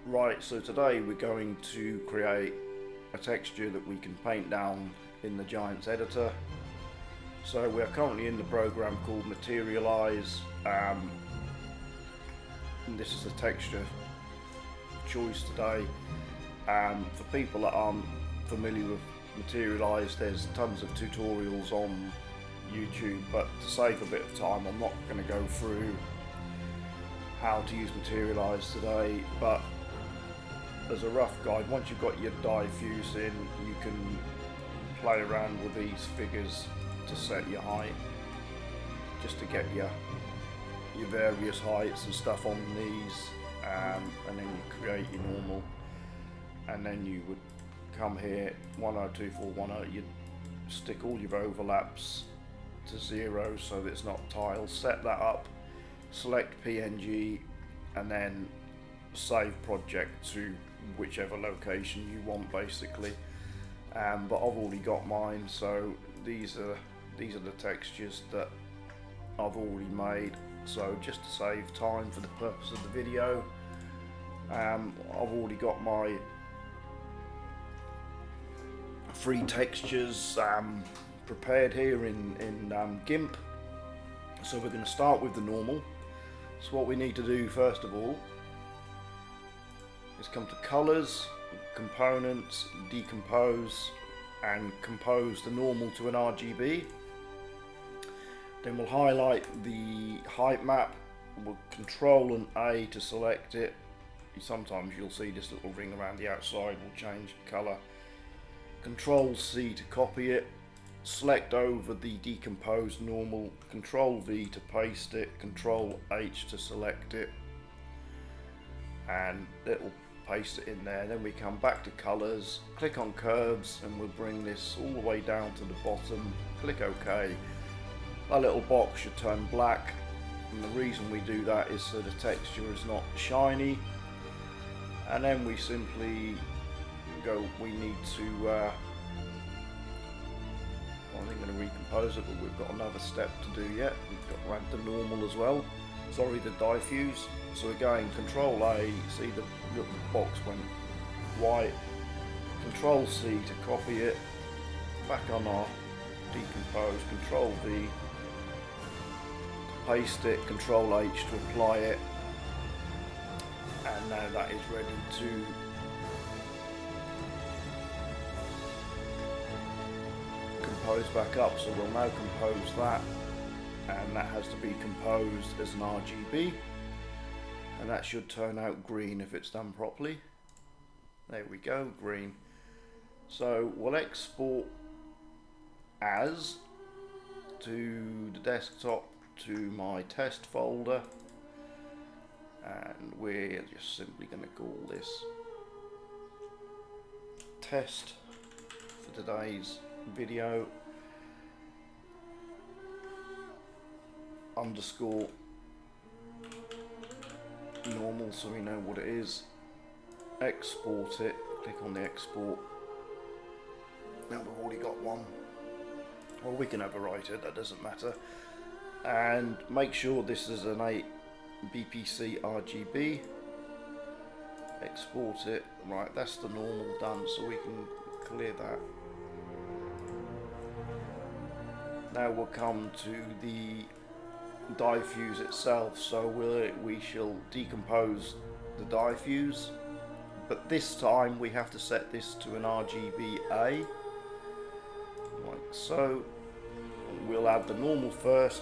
Right, so today we're going to create a texture that we can paint down in the Giants editor. So we're currently in the program called Materialize, and this is the texture choice today. For people that aren't familiar with Materialize, there's tons of tutorials on YouTube, but to save a bit of time I'm not going to go through how to use Materialize today, but as a rough guide, once you've got your diffuse in, you can play around with these figures to set your height, just to get your various heights and stuff on these, and then you create your normal, and then you would come here 102410, you'd stick all your overlaps to 0 so that it's not tiled, set that up, select PNG, and then save project to whichever location you want basically. But I've already got mine, so these are the textures that I've already made. So just to save time for the purpose of the video, I've already got my free textures prepared here in GIMP. So we're going to start with the normal. So what we need to do first of all is come to colors, components, decompose, and compose the normal to an RGB. Then we'll highlight the height map, we'll Control and A to select it. Sometimes you'll see this little ring around the outside will change colour. Control C to copy it, select over the decomposed normal, Control V to paste it, Control H to select it, and it'll paste it in there. Then we come back to colors, click on curves, and we'll bring this all the way down to the bottom, click OK. That little box should turn black, and the reason we do that is so the texture is not shiny. And then we simply go, we need to I'm going to recompose it, but we've got another step to do yet. We've got to add the normal as well, sorry, the diffuse. So again, Control A, see the little box went white, Control C to copy it, back on our decompose, Control V, paste it, Control H to apply it, and now that is ready to compose back up. So we'll now compose that, and that has to be composed as an RGB, and that should turn out green if it's done properly. There we go, green. So we'll export as to the desktop to my test folder, and we're just simply going to call this test for today's video, underscore normal, so we know what it is. Export it, click on the export. Now we've already got one, or we can overwrite it, that doesn't matter. And make sure this is an 8 BPC RGB. Export it. Right, that's the normal done, so we can clear that. Now we'll come to the diffuse itself, so we shall decompose the diffuse, but this time we have to set this to an RGBA, like so. We'll add the normal first,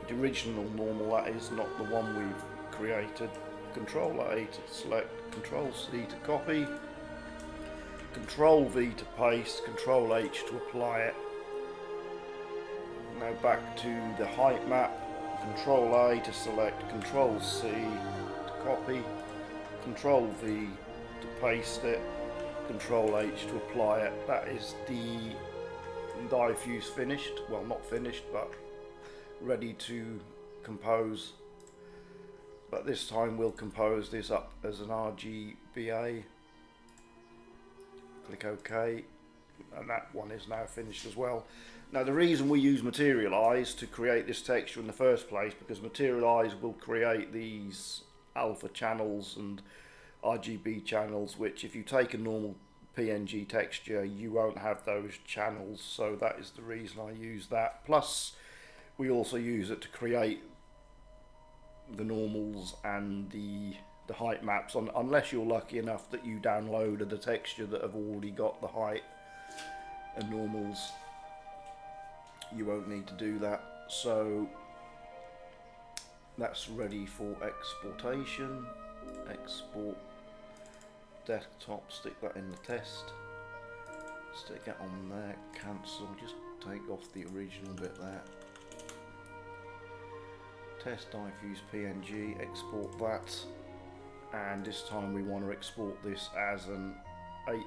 the original normal, that is, not the one we've created. Control A to select, Control C to copy, Control V to paste, Control H to apply it. Now back to the height map, Control A to select, Control C to copy, Control V to paste it, Control H to apply it. That is the diffuse finished, well, not finished, but ready to compose. But this time we'll compose this up as an RGBA. Click OK, and that one is now finished as well. Now the reason we use Materialize to create this texture in the first place, because Materialize will create these alpha channels and RGB channels, which if you take a normal PNG texture you won't have those channels, so that is the reason I use that. Plus we also use it to create the normals and the height maps, unless you're lucky enough that you downloaded the texture that have already got the height and normals. You won't need to do that. So that's ready for exportation. Export desktop, stick that in the test, stick it on there, cancel, just take off the original bit there. Test diffuse PNG, export that, and this time we want to export this as an 8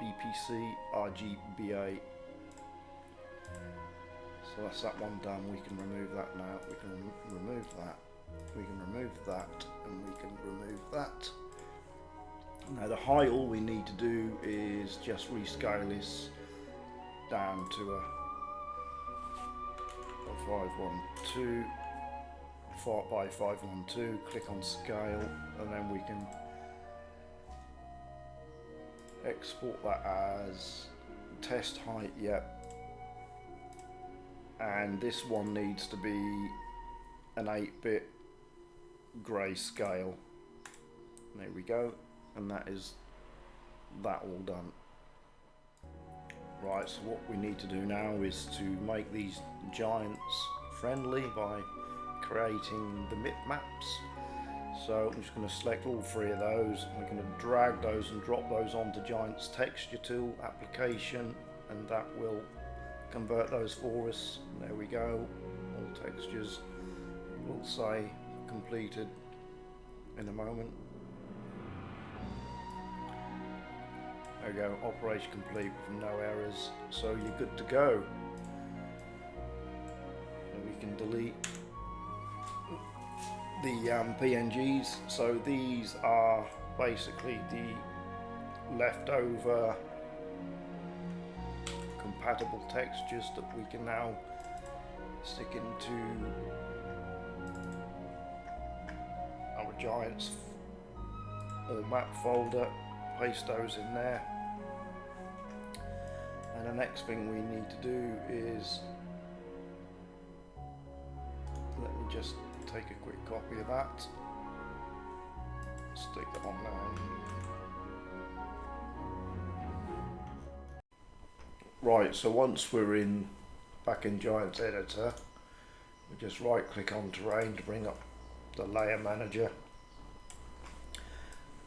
BPC RGBA. So that's that one done. We can remove that now. We can remove that. We can remove that, and we can remove that. Now the height, all we need to do is just rescale this down to a 512 by 512. Click on scale, and then we can export that as test height. Yep. And this one needs to be an 8-bit grayscale. There we go, and that is that all done. Right, so what we need to do now is to make these giants friendly by creating the maps. So I'm just going to select all 3 of those. I'm going to drag those and drop those onto Giants Texture Tool application, and that will convert those for us. There we go. All textures will say completed in a moment. There we go. Operation complete with no errors. So you're good to go. And we can delete the PNGs. So these are basically the leftover compatible textures that we can now stick into our Giants or map folder, paste those in there, and the next thing we need to do is, let me just take a quick copy of that, stick it on there. Right, so once we're back in Giants Editor, we just right click on Terrain to bring up the layer manager,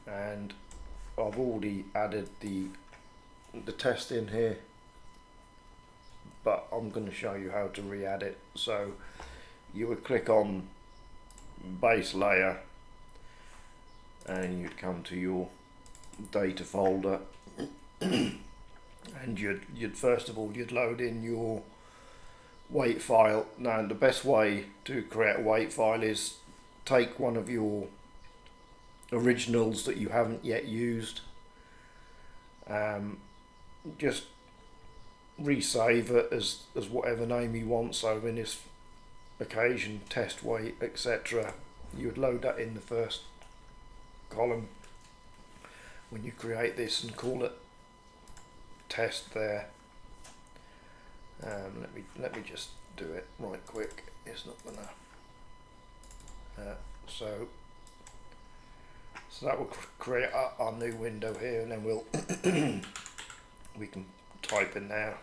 and I've already added the test in here, but I'm going to show you how to re-add it. So you would click on base layer and you'd come to your data folder and you'd first of all you'd load in your weight file. Now the best way to create a weight file is take one of your originals that you haven't yet used, just resave it as whatever name you want. So in this occasion, test weight, etc. You would load that in the first column when you create this and call it test there. Let me just do it right quick. It's not gonna. So that will create our new window here, and then we'll we can type in there,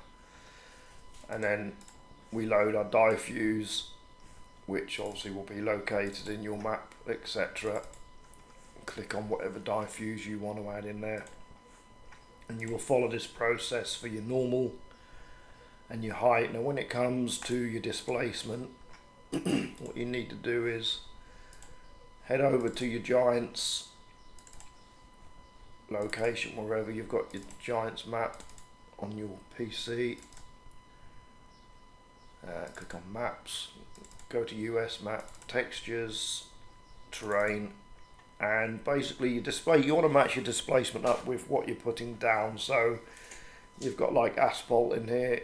and then we load our diffuse, which obviously will be located in your map, etc. Click on whatever diffuse you want to add in there, and you will follow this process for your normal and your height. Now when it comes to your displacement, what you need to do is head over to your Giants location, wherever you've got your Giants map on your PC. Click on maps, go to US map, textures, terrain, and basically your display, you want to match your displacement up with what you're putting down. So you've got like asphalt in here,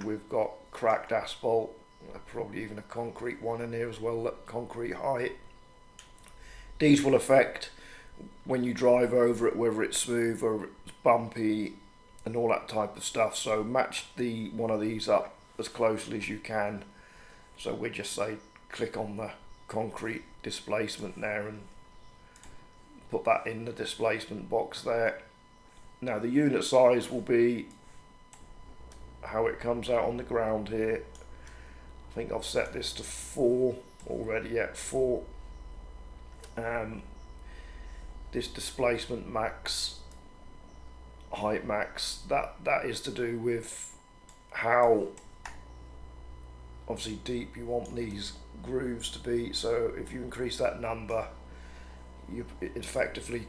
we've got cracked asphalt, probably even a concrete one in here as well, concrete height. These will affect when you drive over it, whether it's smooth or it's bumpy and all that type of stuff. So match one of these up as closely as you can. So we just say click on the concrete displacement there and put that in the displacement box there. Now the unit size will be how it comes out on the ground here. I think I've set this to 4 already at 4. This displacement max, height max, that is to do with how obviously deep you want these grooves to be. So if you increase that number, you effectively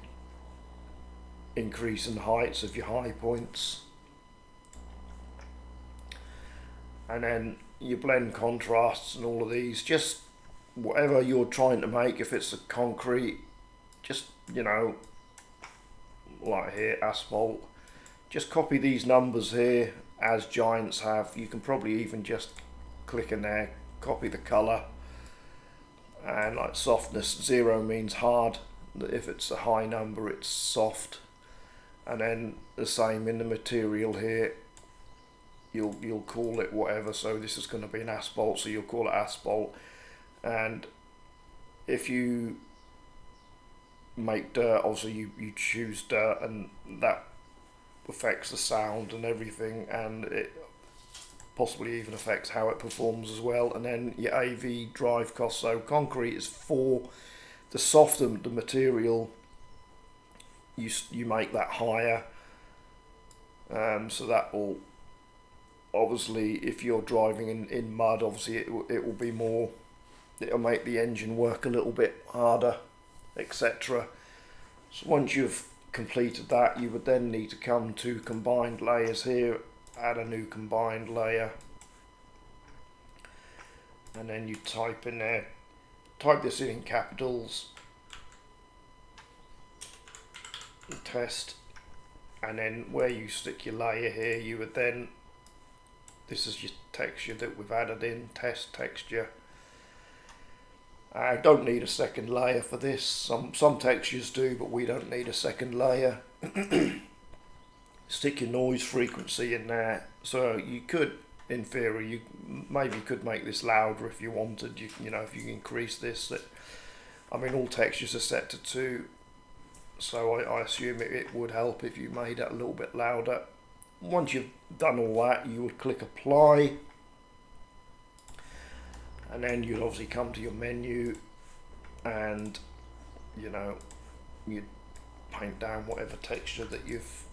increase in the heights of your high points. And then you blend contrasts and all of these, just whatever you're trying to make. If it's a concrete, just, you know, like here, asphalt, just copy these numbers here as giants have. You can probably even just click in there, copy the color, and like softness, 0 means hard. If it's a high number, it's soft. And then the same in the material here, you'll call it whatever. So this is going to be an asphalt, so you'll call it asphalt. And if you make dirt, also you choose dirt, and that affects the sound and everything, and it possibly even affects how it performs as well. And then your AV drive cost. So concrete is 4. The softer the material, you make that higher. So that will obviously, if you're driving in mud, obviously it will be more. It'll make the engine work a little bit harder, etc. So once you've completed that, you would then need to come to combined layers here, add a new combined layer, and then you type in there, type this in capitals, test, and then where you stick your layer here, you would then, this is your texture that we've added in, test texture. I don't need a second layer for this. Some textures do, but we don't need a second layer. Stick your noise frequency in there. So you could, in theory, you maybe could make this louder if you wanted. You know, if you increase this. I mean, all textures are set to 2, so I assume it would help if you made it a little bit louder. Once you've done all that, you would click apply. And then you'd obviously come to your menu, and you know, you'd paint down whatever texture that you've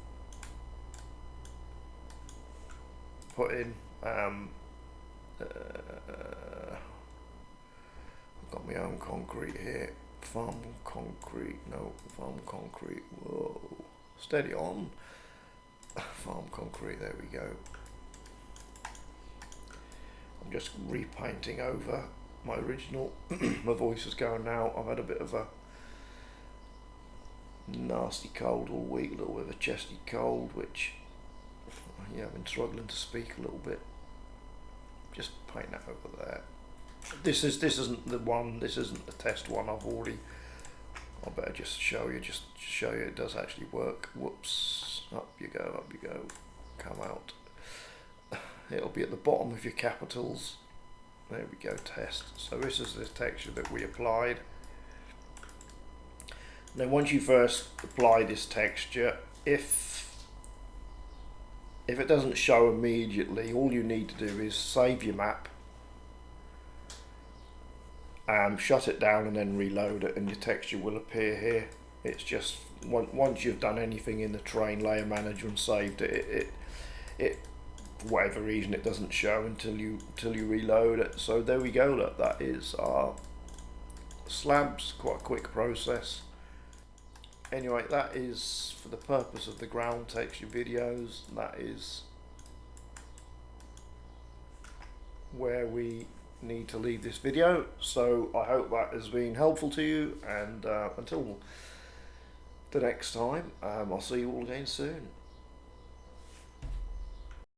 put in. I've got my own concrete here. Farm concrete, no, farm concrete, whoa, steady on. Farm concrete, there we go. I'm just repainting over my original. My voice is going now. I've had a bit of a nasty cold all week, a little bit of a chesty cold, which, yeah, I've been struggling to speak a little bit. Just paint that over there. This isn't the one. This isn't the test one. I better just show you. Just show you it does actually work. Whoops! Up you go. Up you go. Come out. It'll be at the bottom of your capitals. There we go, test. So this is the texture that we applied. Now once you first apply this texture, if it doesn't show immediately, all you need to do is save your map, shut it down and then reload it, and your texture will appear here. It's just once you've done anything in the terrain layer manager and saved it, for whatever reason it doesn't show until you reload it. So there we go. Look, that is our slabs. Quite a quick process. Anyway, that is for the purpose of the ground texture videos. That is where we need to leave this video. So I hope that has been helpful to you, and until the next time, I'll see you all again soon.